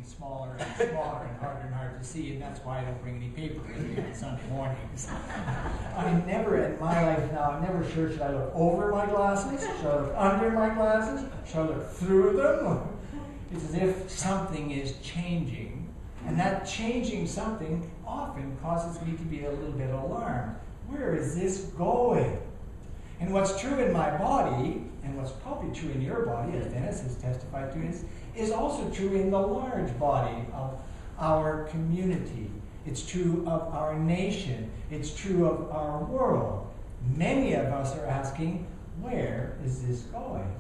getting smaller and smaller and harder to see, and that's why I don't bring any paper with me on Sunday mornings. I never, in my life now, I'm never sure, should I look over my glasses? Should I look under my glasses? Should I look through them? It's as if something is changing, and that changing something often causes me to be a little bit alarmed. Where is this going? And what's true in my body, and what's probably true in your body, as Dennis has testified to, is also true in the large body of our community. It's true of our nation. It's true of our world. Many of us are asking, where is this going?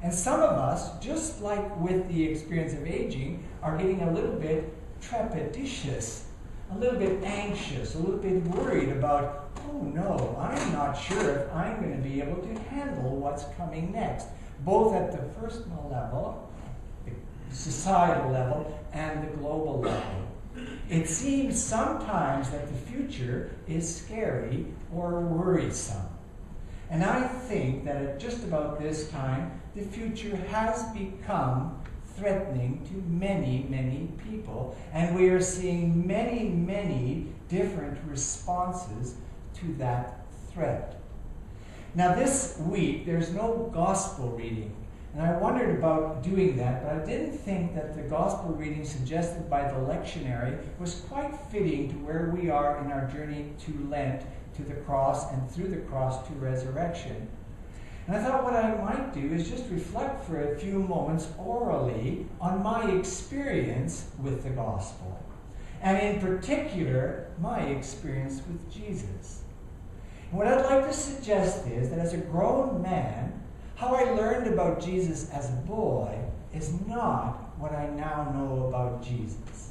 And some of us, just like with the experience of aging, are getting a little bit trepidatious, a little bit anxious, a little bit worried about, oh no, I'm not sure if I'm going to be able to handle what's coming next, both at the personal level, the societal level, and the global level. It seems sometimes that the future is scary or worrisome. And I think that at just about this time, the future has become threatening to many, many people, and we are seeing many, many different responses to that threat. Now this week, there's no gospel reading, and I wondered about doing that, but I didn't think that the gospel reading suggested by the lectionary was quite fitting to where we are in our journey to Lent, to the cross, and through the cross to resurrection. And I thought what I might do is just reflect for a few moments orally on my experience with the gospel, and in particular, my experience with Jesus. And what I'd like to suggest is that as a grown man, how I learned about Jesus as a boy is not what I now know about Jesus.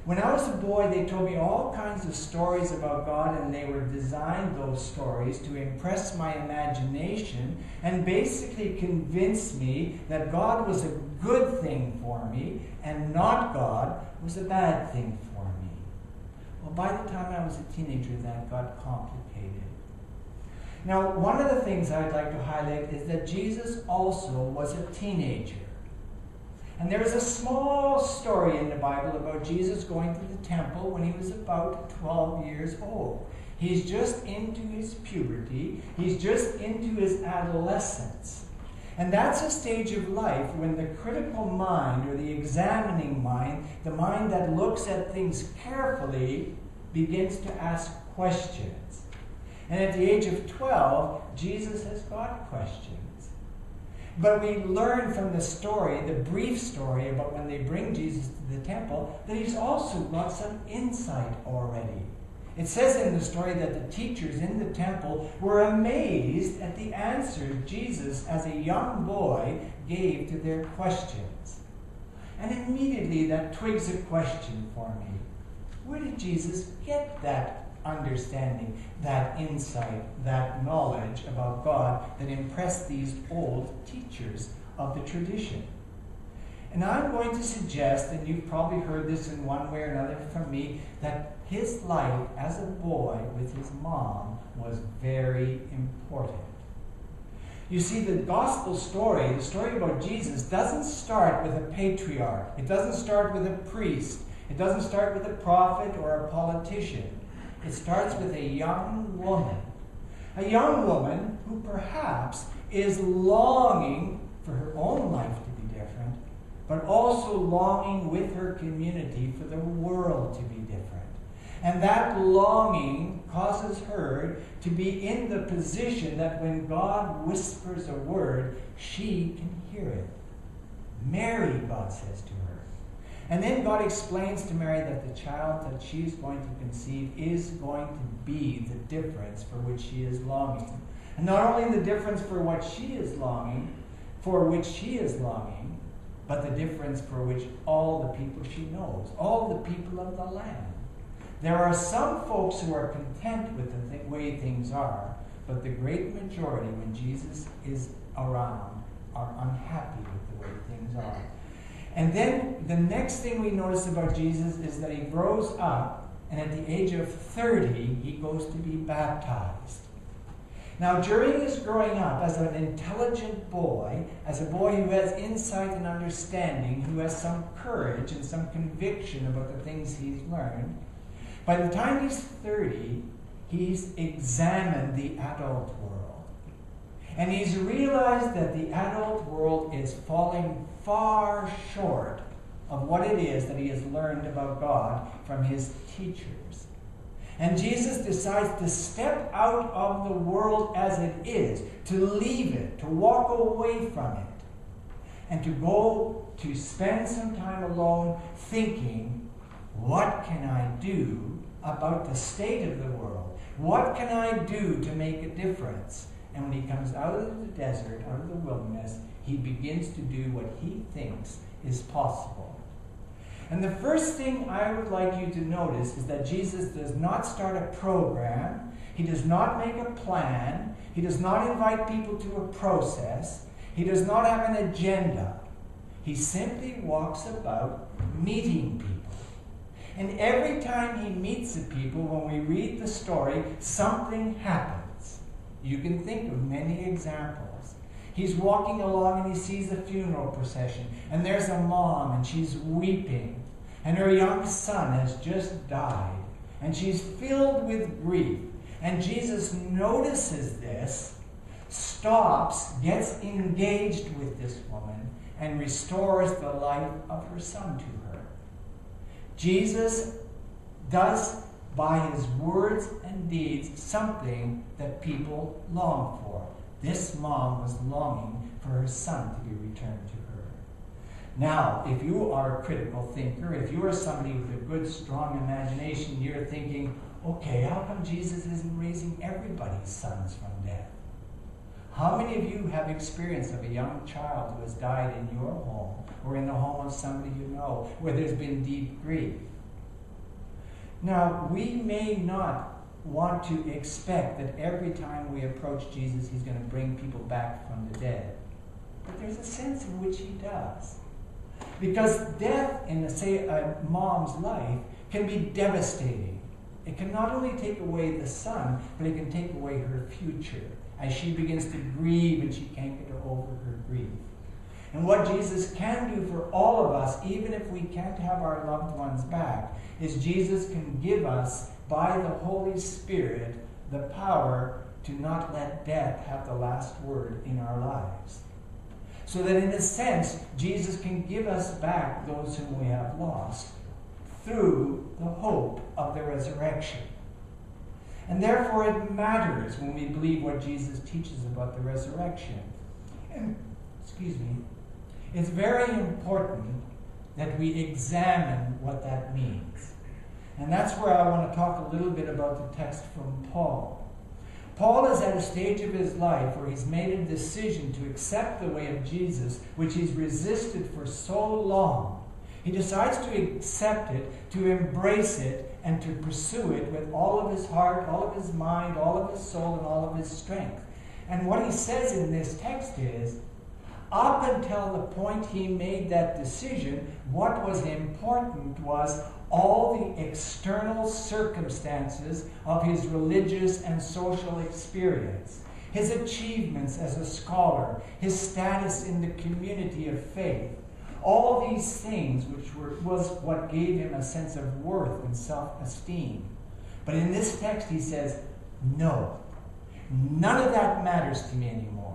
When I was a boy, they told me all kinds of stories about God, and they were designed, those stories, to impress my imagination and basically convince me that God was a good thing for me and not God was a bad thing for me. Well, by the time I was a teenager, that got complicated. Now, one of the things I'd like to highlight is that Jesus also was a teenager. And there is a small story in the Bible about Jesus going to the temple when he was about 12 years old. He's just into his puberty. He's just into his adolescence. And that's a stage of life when the critical mind, or the examining mind, the mind that looks at things carefully, begins to ask questions. And at the age of 12, Jesus has got questions. But we learn from the story, the brief story about when they bring Jesus to the temple, that he's also got some insight already. It says in the story that the teachers in the temple were amazed at the answer Jesus, as a young boy, gave to their questions. And immediately that twigs a question for me. Where did Jesus get that understanding, that insight, that knowledge about God that impressed these old teachers of the tradition? And I'm going to suggest, and you've probably heard this in one way or another from me, that his life as a boy with his mom was very important. You see, the gospel story, the story about Jesus, doesn't start with a patriarch. It doesn't start with a priest. It doesn't start with a prophet or a politician. It starts with a young woman who perhaps is longing for her own life to be different, but also longing with her community for the world to be different. And that longing causes her to be in the position that when God whispers a word, she can hear it. Mary, God says to her. And then God explains to Mary that the child that she is going to conceive is going to be the difference for which she is longing. And not only the difference for what she is longing, but the difference for which all the people she knows, all the people of the land. There are some folks who are content with the way things are, but the great majority, when Jesus is around, are unhappy with the way things are. And then the next thing we notice about Jesus is that he grows up, and at the age of 30, he goes to be baptized. Now, during his growing up as an intelligent boy, as a boy who has insight and understanding, who has some courage and some conviction about the things he's learned, by the time he's 30, he's examined the adult world. And he's realized that the adult world is falling far short of what it is that he has learned about God from his teachers. And Jesus decides to step out of the world as it is, to leave it, to walk away from it, and to go to spend some time alone thinking, what can I do about the state of the world? What can I do to make a difference? And when he comes out of the desert, out of the wilderness, he begins to do what he thinks is possible. And the first thing I would like you to notice is that Jesus does not start a program. He does not make a plan. He does not invite people to a process. He does not have an agenda. He simply walks about meeting people. And every time he meets the people, when we read the story, something happens. You can think of many examples. He's walking along and he sees a funeral procession. And there's a mom and she's weeping. And her young son has just died. And she's filled with grief. And Jesus notices this, stops, gets engaged with this woman, and restores the life of her son to her. Jesus does, by his words and deeds, something that people long for. This mom was longing for her son to be returned to her. Now, if you are a critical thinker, if you are somebody with a good, strong imagination, you're thinking, okay, how come Jesus isn't raising everybody's sons from death? How many of you have experience of a young child who has died in your home or in the home of somebody you know where there's been deep grief? Now, we may not want to expect that every time we approach Jesus, he's going to bring people back from the dead. But there's a sense in which he does. Because death in, say, a mom's life can be devastating. It can not only take away the son, but it can take away her future as she begins to grieve and she can't get over her grief. And what Jesus can do for all of us, even if we can't have our loved ones back, is Jesus can give us, by the Holy Spirit, the power to not let death have the last word in our lives. So that in a sense, Jesus can give us back those whom we have lost through the hope of the resurrection. And therefore it matters when we believe what Jesus teaches about the resurrection. And, it's very important that we examine what that means. And that's where I want to talk a little bit about the text from Paul. Paul is at a stage of his life where he's made a decision to accept the way of Jesus, which he's resisted for so long. He decides to accept it, to embrace it, and to pursue it with all of his heart, all of his mind, all of his soul, and all of his strength. And what he says in this text is, up until the point he made that decision, what was important was all the external circumstances of his religious and social experience, his achievements as a scholar, his status in the community of faith. All these things was what gave him a sense of worth and self-esteem. But in this text he says, no, none of that matters to me anymore.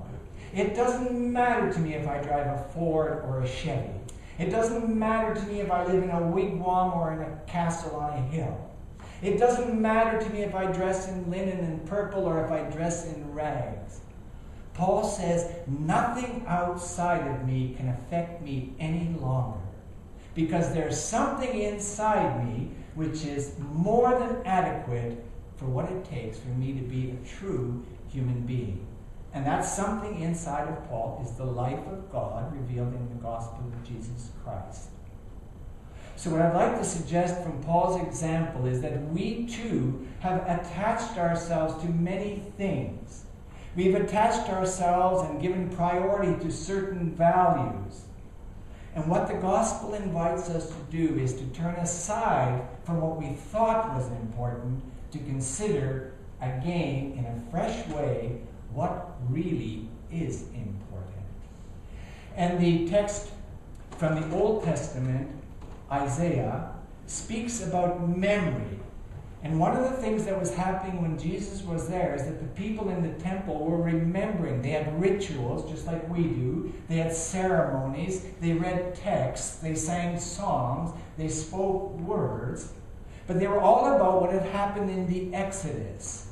It doesn't matter to me if I drive a Ford or a Chevy. It doesn't matter to me if I live in a wigwam or in a castle on a hill. It doesn't matter to me if I dress in linen and purple or if I dress in rags. Paul says, nothing outside of me can affect me any longer, because there's something inside me which is more than adequate for what it takes for me to be a true human being. And that something inside of Paul is the life of God revealed in the gospel of Jesus Christ. So what I'd like to suggest from Paul's example is that we too have attached ourselves to many things. We've attached ourselves and given priority to certain values. And what the gospel invites us to do is to turn aside from what we thought was important to consider again in a fresh way what really is important. And the text from the Old Testament, Isaiah, speaks about memory. And one of the things that was happening when Jesus was there is that the people in the temple were remembering. They had rituals, just like we do. They had ceremonies. They read texts. They sang songs. They spoke words. But they were all about what had happened in the Exodus.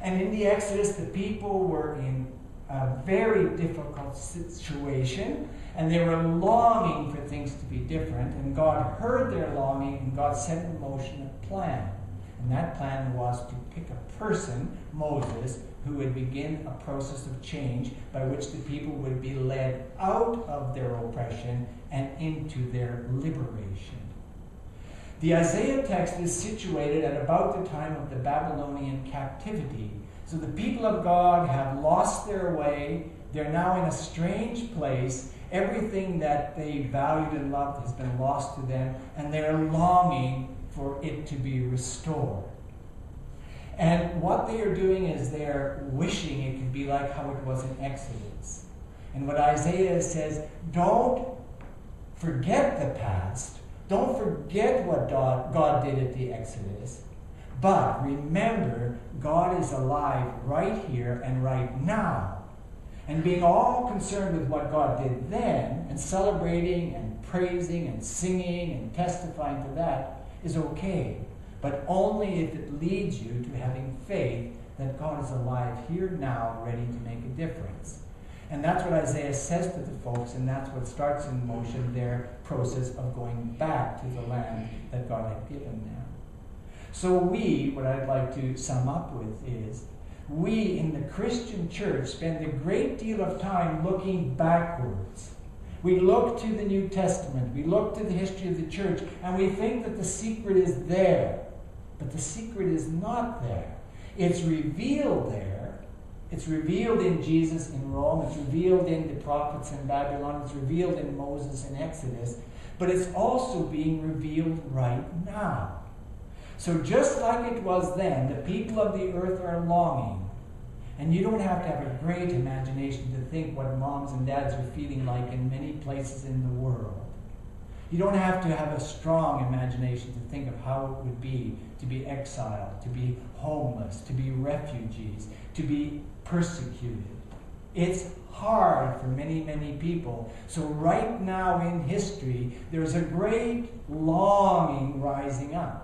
And in the Exodus, the people were in a very difficult situation, and they were longing for things to be different, and God heard their longing, and God set in motion a plan. And that plan was to pick a person, Moses, who would begin a process of change by which the people would be led out of their oppression and into their liberation. The Isaiah text is situated at about the time of the Babylonian captivity. So the people of God have lost their way. They're now in a strange place. Everything that they valued and loved has been lost to them, and they're longing for it to be restored. And what they are doing is they're wishing it could be like how it was in Exodus. And what Isaiah says, don't forget the past. Don't forget what God did at the Exodus. But remember, God is alive right here and right now. And being all concerned with what God did then, and celebrating and praising and singing and testifying to that is okay. But only if it leads you to having faith that God is alive here now, ready to make a difference. And that's what Isaiah says to the folks, and that's what starts in motion their process of going back to the land that God had given them. So what I'd like to sum up with is, we in the Christian church spend a great deal of time looking backwards. We look to the New Testament, we look to the history of the church, and we think that the secret is there. But the secret is not there. It's revealed there. It's revealed in Jesus in Rome. It's revealed in the prophets in Babylon. It's revealed in Moses in Exodus. But it's also being revealed right now. So just like it was then, the people of the earth are longing. And you don't have to have a great imagination to think what moms and dads are feeling like in many places in the world. You don't have to have a strong imagination to think of how it would be to be exiled, to be homeless, to be refugees, to be persecuted. It's hard for many, many people. So right now in history, there's a great longing rising up.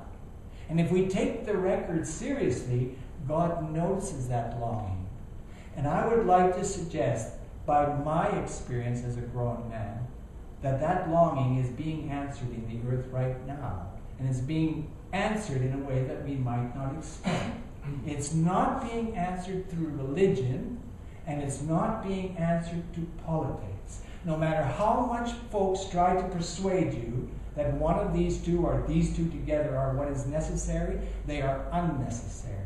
And if we take the record seriously, God notices that longing. And I would like to suggest, by my experience as a grown man, that longing is being answered in the earth right now. And it's being answered in a way that we might not expect. It's not being answered through religion, and it's not being answered through politics. No matter how much folks try to persuade you that one of these two or these two together are what is necessary, they are unnecessary.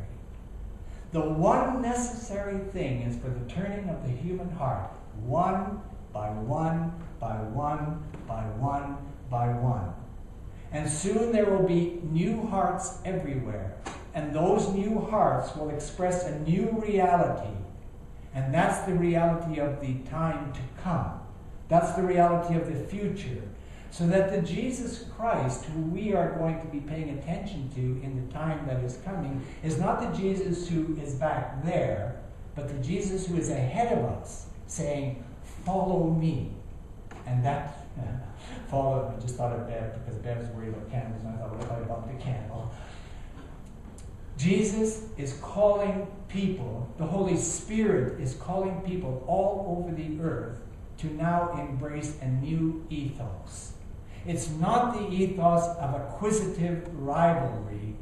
The one necessary thing is for the turning of the human heart, one by one, by one, by one, by one. And soon there will be new hearts everywhere. And those new hearts will express a new reality. And that's the reality of the time to come. That's the reality of the future. So that the Jesus Christ, who we are going to be paying attention to in the time that is coming, is not the Jesus who is back there, but the Jesus who is ahead of us, saying, follow me. And that, follow, I just thought of Bev, because Bev was worried about candles, and I thought, what if I bumped the candle? Jesus is calling people, the Holy Spirit is calling people all over the earth to now embrace a new ethos. It's not the ethos of acquisitive rivalry,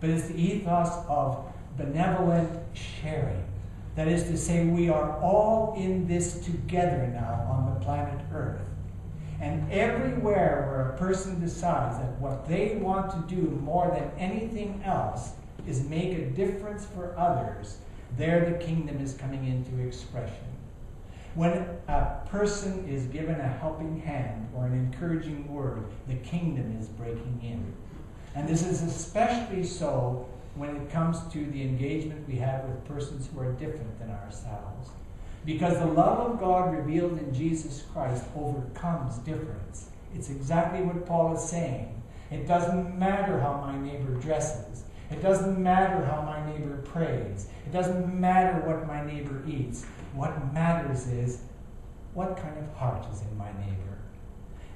but it's the ethos of benevolent sharing. That is to say, we are all in this together now on the planet Earth. And everywhere where a person decides that what they want to do more than anything else is make a difference for others, there the kingdom is coming into expression. When a person is given a helping hand or an encouraging word, the kingdom is breaking in. And this is especially so when it comes to the engagement we have with persons who are different than ourselves. Because the love of God revealed in Jesus Christ overcomes difference. It's exactly what Paul is saying. It doesn't matter how my neighbor dresses. It doesn't matter how my neighbor prays. It doesn't matter what my neighbor eats. What matters is what kind of heart is in my neighbor.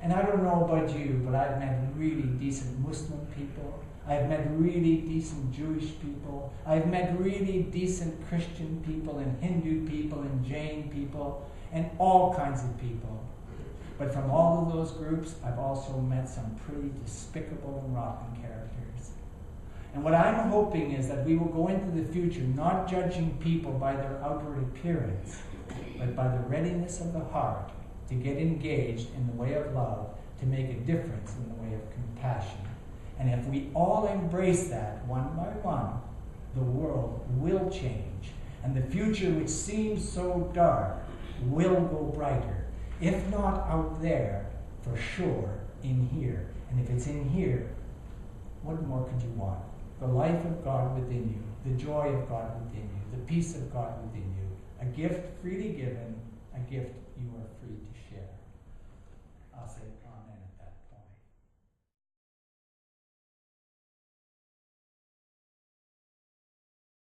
And I don't know about you, but I've met really decent Muslim people. I've met really decent Jewish people. I've met really decent Christian people and Hindu people and Jain people and all kinds of people. But from all of those groups, I've also met some pretty despicable and rotten characters. And what I'm hoping is that we will go into the future not judging people by their outward appearance, but by the readiness of the heart to get engaged in the way of love, to make a difference in the way of compassion. And if we all embrace that one by one, the world will change. And the future, which seems so dark, will go brighter. If not out there, for sure in here. And if it's in here, what more could you want? The life of God within you, the joy of God within you, the peace of God within you. A gift freely given, a gift you are free to share.